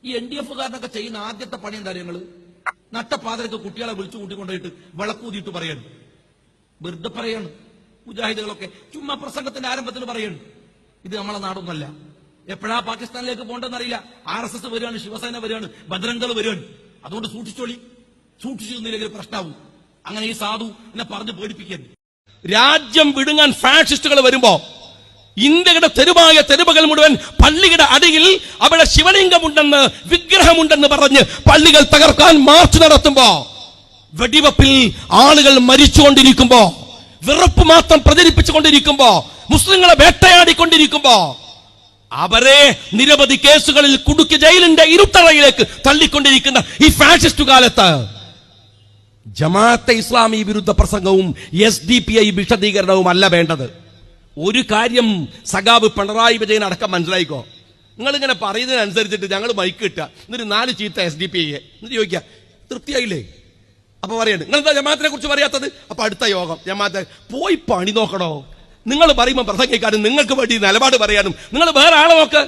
ഈ NDF-കാരനൊക്കെ ചെയ്യുന്ന ആദ്യത്തെ പണി എന്താ ഞങ്ങള് നട്ടപ്പാതിരക്ക് കുട്ടികളെ വിളിച്ചു കൂട്ടിക്കൊണ്ടുപോയിട്ട് വിളക്കൂതിയിട്ട് പറയാണ്, വെറുതെ പറയാണ്. മുജാഹിദുകളൊക്കെ ചുമ്മാ പ്രസംഗത്തിന്റെ ആരംഭത്തിൽ പറയാണ്. ഇത് നമ്മളെ നാടൊന്നല്ല. എപ്പോഴാ പാകിസ്ഥാനിലേക്ക് പോകണ്ടെന്നറിയില്ല. RSS വരികയാണ്, ശിവസേന വരികയാണ്, ബജ്രംഗൾ വരികയാണ്. അതുകൊണ്ട് സൂക്ഷിച്ചോളി, സൂക്ഷിച്ചിരുന്നില്ലെങ്കിൽ പ്രശ്നമാവും. അങ്ങനെ ഈ സാധു എന്നെ പറഞ്ഞ് പേടിപ്പിക്കാൻ. രാജ്യം വിടുങ്ങാൻ ഫാഷിസ്റ്റുകൾ വരുമ്പോ ഇന്ത്യയുടെ തെരുവായ തെരുവുകൾ മുഴുവൻ പള്ളിയുടെ അടിയിൽ അവിടെ ശിവലിംഗമുണ്ടെന്ന് വിഗ്രഹമുണ്ടെന്ന് പറഞ്ഞ് പള്ളികൾ തകർക്കാൻ മാർച്ച് നടത്തുമ്പോ, വെടിവെപ്പിൽ ആളുകൾ മരിച്ചുകൊണ്ടിരിക്കുമ്പോ, വെറുപ്പ് മാത്രം പ്രചരിപ്പിച്ചുകൊണ്ടിരിക്കുമ്പോ, മുസ്ലിങ്ങളെ വേട്ടയാടിക്കൊണ്ടിരിക്കുമ്പോ അവരെ നിരവധി കേസുകളിൽ കുടുക്കി ജയിലിന്റെ ഇരുട്ടറയിലേക്ക് തള്ളിക്കൊണ്ടിരിക്കുന്ന ഈ ഫാഷിസ്റ്റ് കാലത്ത് ജമാഅത്തെ ഇസ്ലാമി വിരുദ്ധ പ്രസംഗവും SDPI വിശദീകരണവും അല്ല വേണ്ടത്. ഒരു കാര്യം സഖാവ് പിണറായി വിജയൻ അടക്കം മനസ്സിലായിക്കോ. നിങ്ങളിങ്ങനെ പറയുന്നതിനനുസരിച്ചിട്ട് ഞങ്ങൾ മൈക്ക് കിട്ടുക, എന്നിട്ട് 4 ചീത്ത SDPI എന്നിട്ട് ചോദിക്കുക തൃപ്തിയായില്ലേ? അപ്പൊ പറയണ്ട് നിങ്ങളെന്താ ജമാഅത്തിനെ കുറിച്ച് പറയാത്തത്? അപ്പൊ അടുത്ത യോഗം ജമാഅത്തെ പോയി പണി നോക്കണോ? നിങ്ങൾ പറയുമ്പോൾ പ്രസംഗിക്കാനും നിങ്ങൾക്ക് വേണ്ടി നിലപാട് പറയാനും നിങ്ങൾ വേറെ ആളെ നോക്ക്.